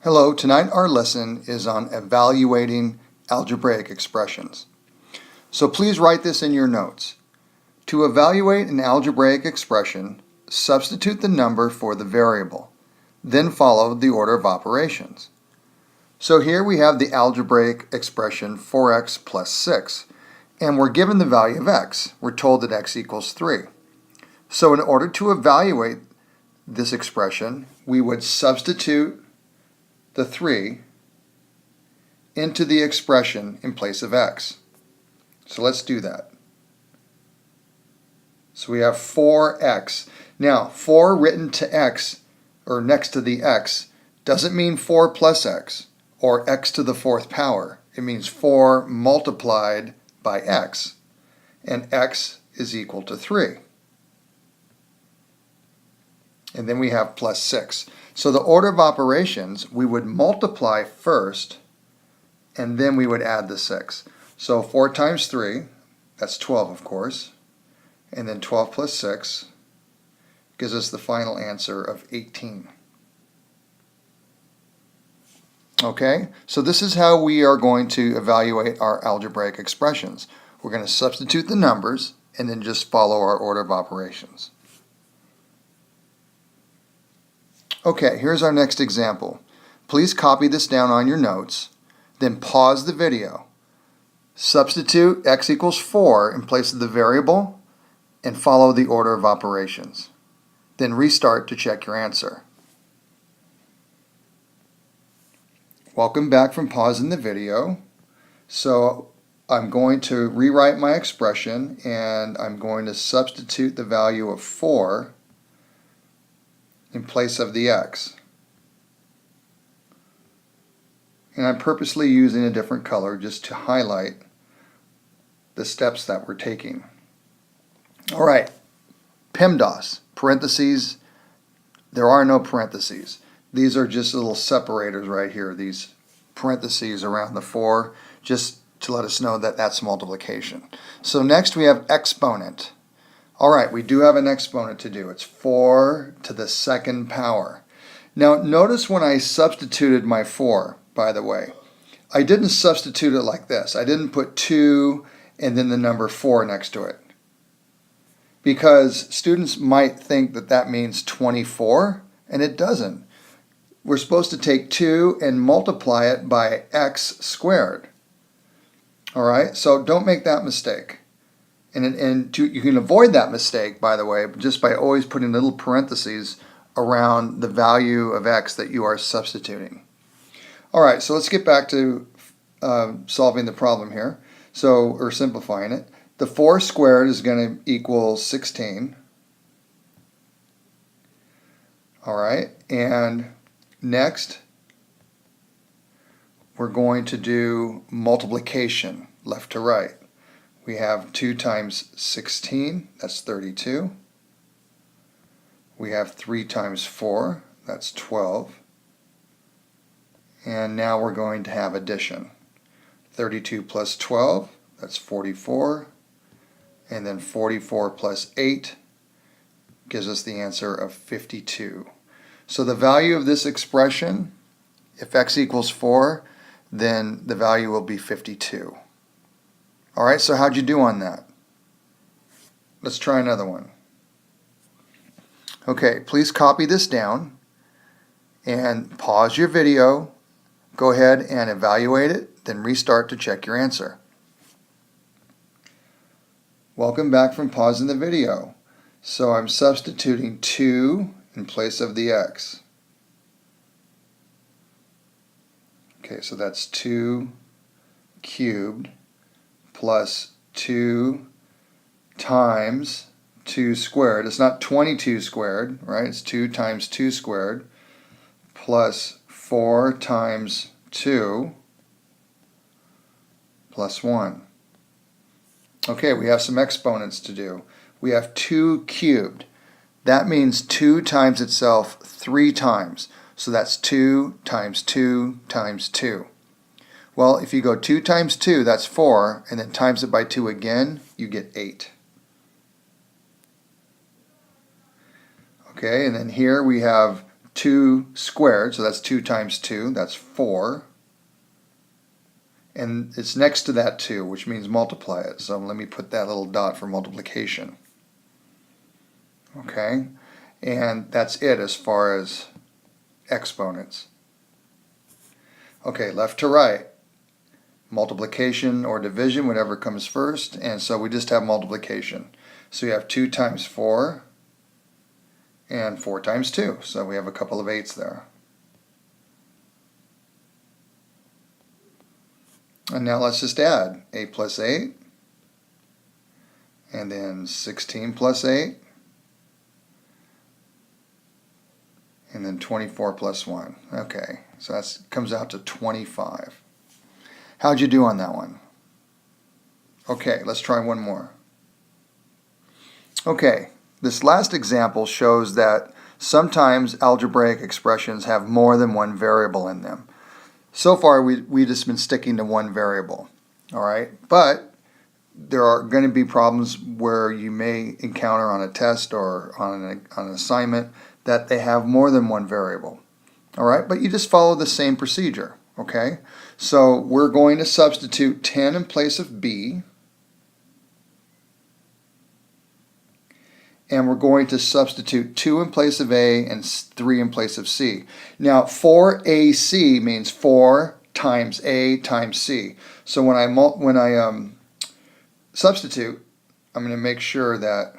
Hello, tonight our lesson is on evaluating algebraic expressions. So please write this in your notes. To evaluate an algebraic expression, substitute the number for the variable, then follow the order of operations. So here we have the algebraic expression 4x plus 6, and we're given the value of x. We're told that x equals 3. So in order to evaluate this expression, we would substitute the 3 into the expression in place of x. So let's do that. So we have 4x. Now, 4 written to x, or next to the x, doesn't mean 4 plus x, or x to the 4th power. It means 4 multiplied by x, and x is equal to 3. And then we have plus 6. So the order of operations, we would multiply first, and then we would add the 6. So 4 times 3, that's 12 of course, and then 12 plus 6 gives us the final answer of 18. Okay, so this is how we are going to evaluate our algebraic expressions. We're going to substitute the numbers and then just follow our order of operations. Okay, here's our next example. Please copy this down on your notes, then pause the video. Substitute x equals 4 in place of the variable and follow the order of operations. Then restart to check your answer. Welcome back from pausing the video. So I'm going to rewrite my expression and I'm going to substitute the value of 4 in place of the x. And I'm purposely using a different color just to highlight the steps that we're taking. All right, PEMDAS, parentheses, there are no parentheses. These are just little separators right here, these parentheses around the 4, just to let us know that that's multiplication. So next we have exponent. All right, we do have an exponent to do. It's 4 to the 2nd power. Now notice when I substituted my 4, by the way, I didn't substitute it like this. I didn't put 2 and then the number 4 next to it. Because students might think that that means 24, and it doesn't. We're supposed to take 2 and multiply it by x squared. All right, so don't make that mistake. And you can avoid that mistake, by the way, just by always putting little parentheses around the value of x that you are substituting. All right, so let's get back to solving the problem here. So, or simplifying it. The 4 squared is going to equal 16. All right, and next we're going to do multiplication, left to right. We have 2 times 16, that's 32. We have 3 times 4, that's 12. And now we're going to have addition. 32 plus 12, that's 44. And then 44 plus 8 gives us the answer of 52. So the value of this expression, if x equals 4, then the value will be 52. All right, so how'd you do on that? Let's try another one. Okay, please copy this down and pause your video. Go ahead and evaluate it, then restart to check your answer. Welcome back from pausing the video. So I'm substituting 2 in place of the x. Okay, so that's 2 cubed plus 2 times 2 squared. It's not 22 squared, right? It's 2 times 2 squared plus 4 times 2 plus 1. Okay, we have some exponents to do. We have 2 cubed. That means 2 times itself 3 times. So that's 2 times 2 times 2. Well, if you go 2 times 2, that's 4, and then times it by 2 again, you get 8. Okay, and then here we have 2 squared, so that's 2 times 2, that's 4. And it's next to that 2, which means multiply it. So let me put that little dot for multiplication. Okay, and that's it as far as exponents. Okay, left to right. Multiplication or division, whatever comes first, and so we just have multiplication. So you have 2 times 4 and 4 times 2, so we have a couple of 8s there. And now let's just add 8 plus 8, and then 16 plus 8, and then 24 plus 1. Okay, so that comes out to 25. How'd you do on that one? Okay, let's try one more. Okay, this last example shows that sometimes algebraic expressions have more than one variable in them. So far, we've just been sticking to one variable, all right? But there are going to be problems where you may encounter on a test or on an assignment that they have more than one variable, all right? But you just follow the same procedure, okay? So we're going to substitute 10 in place of B, and we're going to substitute 2 in place of A and 3 in place of C. Now 4AC means 4 times A times C. So when I substitute, I'm going to make sure that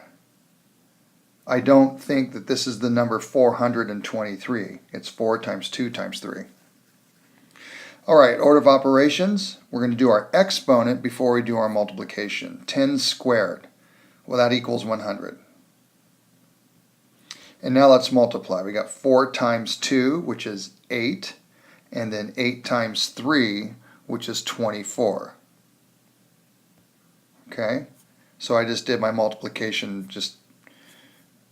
I don't think that this is the number 423. It's 4 times 2 times 3. All right, order of operations. We're going to do our exponent before we do our multiplication. 10 squared. Well, that equals 100. And now let's multiply. We got 4 times 2, which is 8, and then 8 times 3, which is 24. Okay, so I just did my multiplication just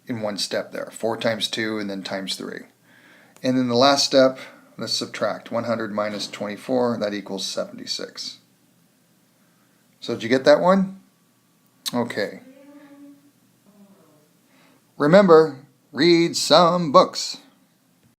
in one step there. 4 times 2 and then times 3. And then the last step, let's subtract. 100 minus 24, that equals 76. So did you get that one? Okay. Remember, read some books.